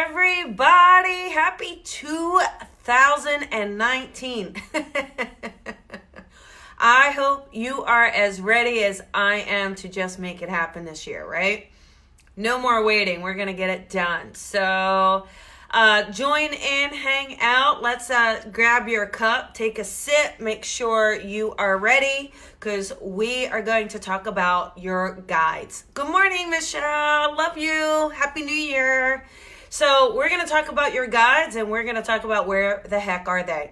everybody. Happy 2019. I hope you are as ready as I am to just make it happen this year, right? No more waiting. We're going to get it done. So join in, hang out. Let's grab your cup, take a sip, make sure you are ready because we are going to talk about your guides. Good morning, Michelle. Love you. Happy New Year. So we're going to talk about your guides and we're going to talk about where the heck are they.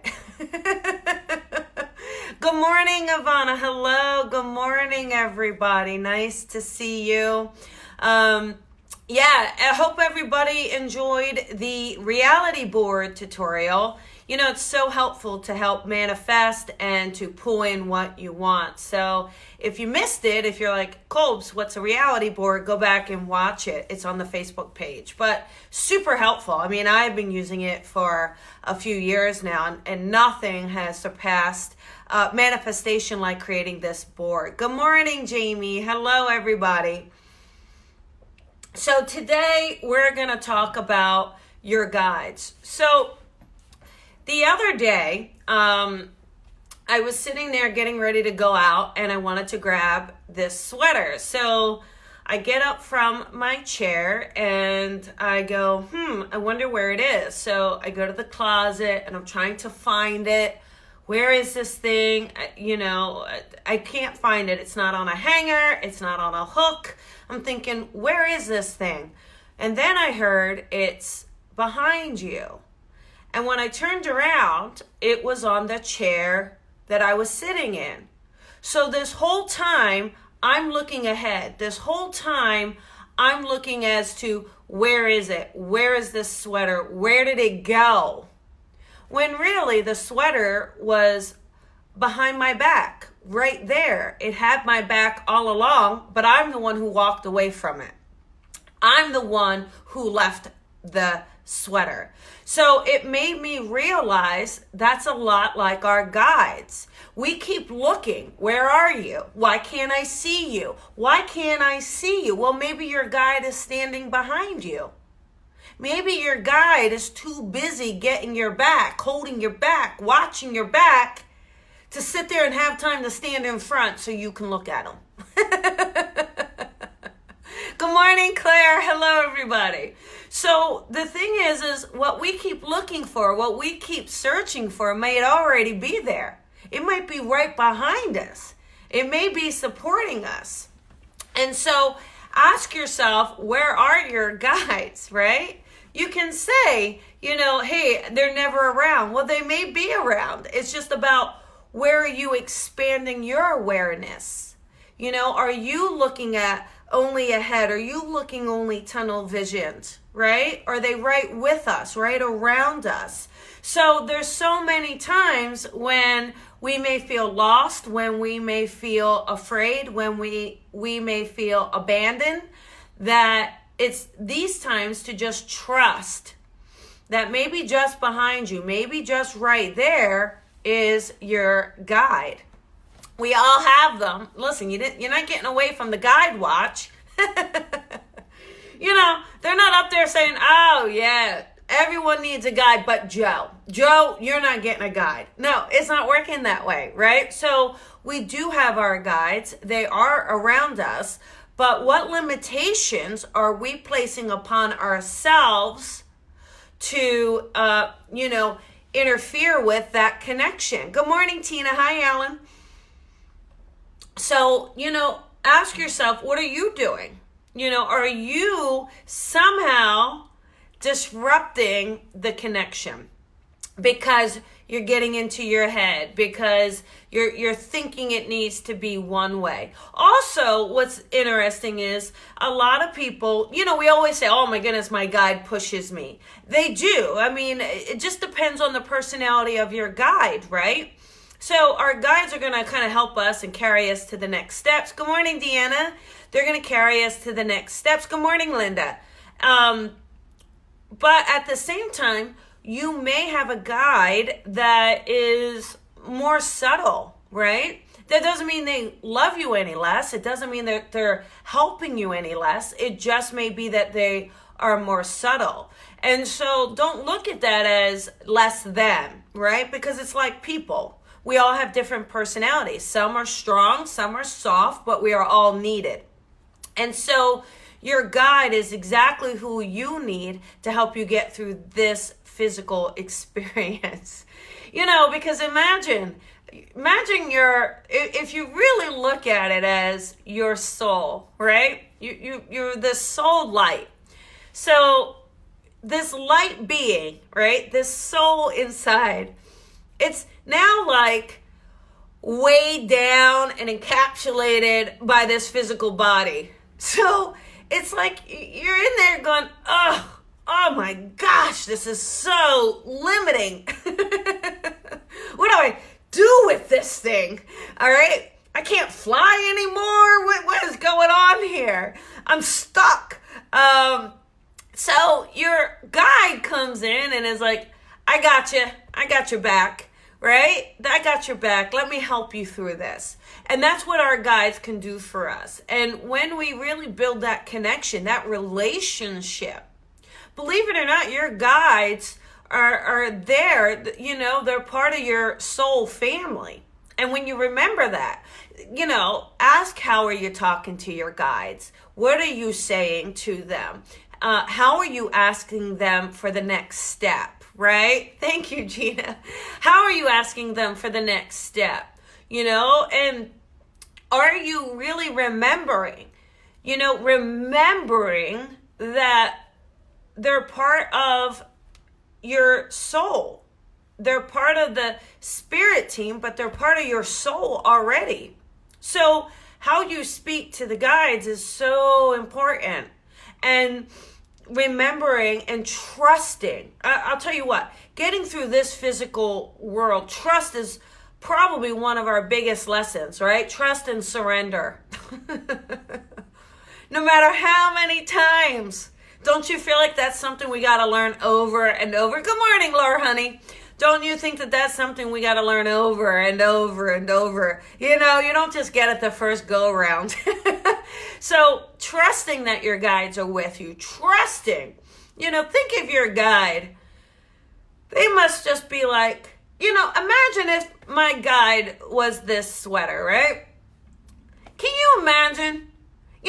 Good morning, Ivana. Hello. Good morning, everybody. Nice to see you. I hope everybody enjoyed the reality board tutorial. You know, it's so helpful to help manifest and to pull in what you want. So if you missed it, if you're like, Colbs, what's a reality board? Go back and watch it. It's on the Facebook page. But super helpful. I mean, I've been using it for a few years now, and nothing has surpassed manifestation like creating this board. Good morning, Jamie. Hello, everybody. So today we're going to talk about your guides. So the other day, I was sitting there getting ready to go out and I wanted to grab this sweater. So I get up from my chair and I go, I wonder where it is. So I go to the closet and I'm trying to find it. Where is this thing? I can't find it. It's not on a hanger. It's not on a hook. I'm thinking, where is this thing? And then I heard it's behind you. And when I turned around, it was on the chair that I was sitting in. So this whole time, I'm looking ahead. This whole time, I'm looking as to where is it? Where is this sweater? Where did it go? When really the sweater was behind my back, right there. It had my back all along, but I'm the one who walked away from it. I'm the one who left the sweater. So it made me realize that's a lot like our guides. We keep looking. Where are you? Why can't I see you? Why can't I see you? Well, maybe your guide is standing behind you. Maybe your guide is too busy getting your back, holding your back, watching your back to sit there and have time to stand in front so you can look at them. Good morning, Claire. Hello, everybody. So the thing is what we keep looking for, what we keep searching for may already be there. It might be right behind us. It may be supporting us. And so ask yourself, where are your guides, right? You can say, hey, they're never around. Well, they may be around. It's just about where are you expanding your awareness? Are you looking at only ahead? Are you looking only tunnel visioned, right? Are they right with us, right around us? So there's so many times when we may feel lost, when we may feel afraid, when we may feel abandoned, that it's these times to just trust that maybe just behind you, maybe just right there is your guide. We all have them. Listen, you're not getting away from the guide watch. They're not up there saying, oh, yeah, everyone needs a guide but Joe. Joe, you're not getting a guide. No, it's not working that way, right? So we do have our guides. They are around us. But what limitations are we placing upon ourselves to, interfere with that connection? Good morning, Tina. Hi, Alan. So, ask yourself, what are you doing? Are you somehow disrupting the connection because you're getting into your head, because you're thinking it needs to be one way? Also, what's interesting is a lot of people, we always say, oh my goodness, my guide pushes me. They do. I mean, it just depends on the personality of your guide, right? So our guides are going to kind of help us and carry us to the next steps. Good morning, Deanna. They're going to carry us to the next steps. Good morning, Linda. But at the same time, you may have a guide that is more subtle, right? That doesn't mean they love you any less. It doesn't mean that they're helping you any less. It just may be that they are more subtle. And so don't look at that as less than, right? Because it's like people. We all have different personalities. Some are strong, some are soft, but we are all needed. And so your guide is exactly who you need to help you get through this physical experience. Because imagine if you really look at it as your soul, right? You're the soul light. So this light being, right? This soul inside, it's now like weighed down and encapsulated by this physical body. So it's like you're in there going, oh my gosh, this is so limiting. What do I do with this thing? All right. I can't fly anymore. What is going on here? I'm stuck. So your guide comes in and is like, I got you. I got your back, right? I got your back. Let me help you through this. And that's what our guides can do for us. And when we really build that connection, that relationship, believe it or not, your guides are there, they're part of your soul family. And when you remember that, ask how are you talking to your guides? What are you saying to them? How are you asking them for the next step, right? Thank you, Gina. How are you asking them for the next step? And are you really remembering that they're part of your soul. They're part of the spirit team, but they're part of your soul already. So how you speak to the guides is so important. And remembering and trusting. I'll tell you what, getting through this physical world, trust is probably one of our biggest lessons, right? Trust and surrender. No matter how many times. Don't you feel like that's something we got to learn over and over? Good morning, Laura, honey. Don't you think that that's something we got to learn over and over and over? You don't just get it the first go around. So trusting that your guides are with you. Trusting. Think of your guide. They must just be like, imagine if my guide was this sweater, right? Can you imagine?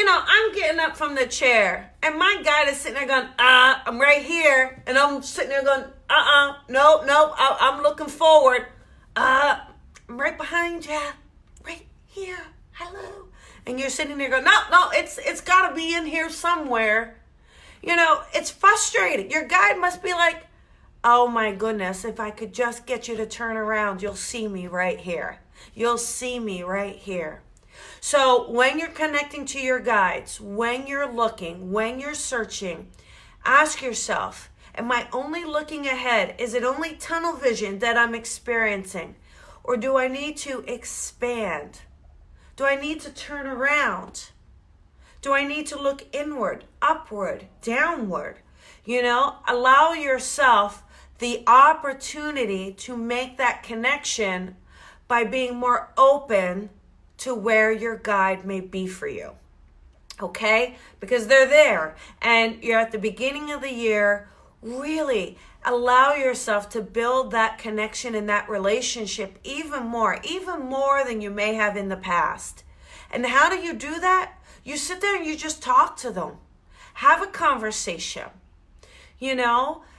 I'm getting up from the chair and my guide is sitting there going, I'm right here. And I'm sitting there going, nope, I'm looking forward. I'm right behind you, right here. Hello. And you're sitting there going, no, it's got to be in here somewhere. It's frustrating. Your guide must be like, oh my goodness, if I could just get you to turn around, you'll see me right here. You'll see me right here. So when you're connecting to your guides, when you're looking, when you're searching, ask yourself, am I only looking ahead? Is it only tunnel vision that I'm experiencing? Or do I need to expand? Do I need to turn around? Do I need to look inward, upward, downward? Allow yourself the opportunity to make that connection by being more open to where your guide may be for you. Okay? Because they're there. And you're at the beginning of the year. Really allow yourself to build that connection and that relationship even more than you may have in the past. And how do you do that? You sit there and you just talk to them. Have a conversation.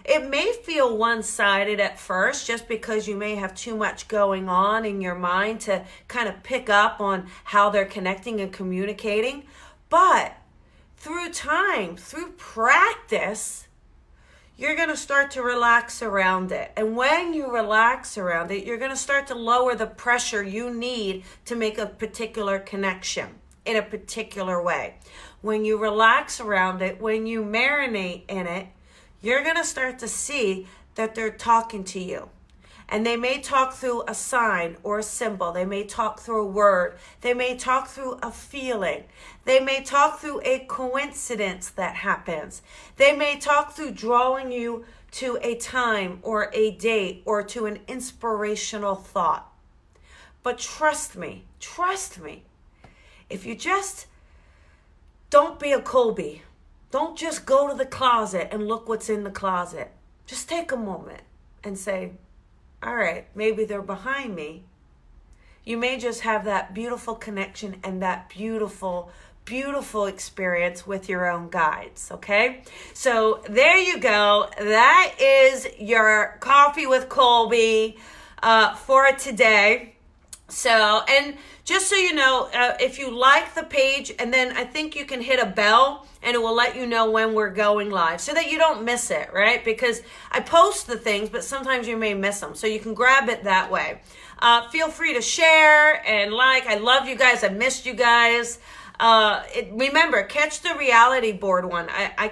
It may feel one-sided at first just because you may have too much going on in your mind to kind of pick up on how they're connecting and communicating. But through time, through practice, you're going to start to relax around it. And when you relax around it, you're going to start to lower the pressure you need to make a particular connection in a particular way. When you relax around it, when you marinate in it, you're going to start to see that they're talking to you. And they may talk through a sign or a symbol. They may talk through a word. They may talk through a feeling. They may talk through a coincidence that happens. They may talk through drawing you to a time or a date or to an inspirational thought. But trust me, if you just don't be a Colby, Don't just go to the closet and look what's in the closet. Just take a moment and say, all right, maybe they're behind me. You may just have that beautiful connection and that beautiful, beautiful experience with your own guides, okay? So there you go. That is your Coffee with Colby for today. So, and just so you know, if you like the page, and then I think you can hit a bell and it will let you know when we're going live so that you don't miss it, right? Because I post the things, but sometimes you may miss them. So you can grab it that way. Feel free to share and like. I love you guys. I missed you guys. Remember, catch the reality board one. I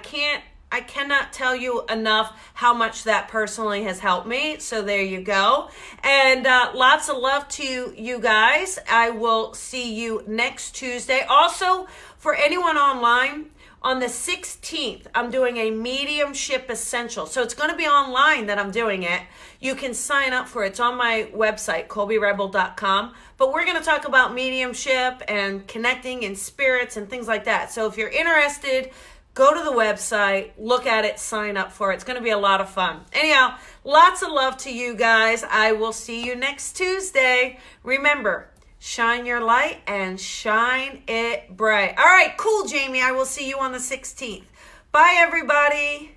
cannot tell you enough how much that personally has helped me. So there you go. And lots of love to you guys. I will see you next Tuesday. Also, for anyone online, on the 16th, I'm doing a mediumship essential. So it's going to be online that I'm doing it. You can sign up for it. It's on my website, colbyrebel.com. But we're going to talk about mediumship and connecting in spirits and things like that. So if you're interested, go to the website, look at it, sign up for it. It's going to be a lot of fun. Anyhow, lots of love to you guys. I will see you next Tuesday. Remember, shine your light and shine it bright. All right, cool, Jamie. I will see you on the 16th. Bye, everybody.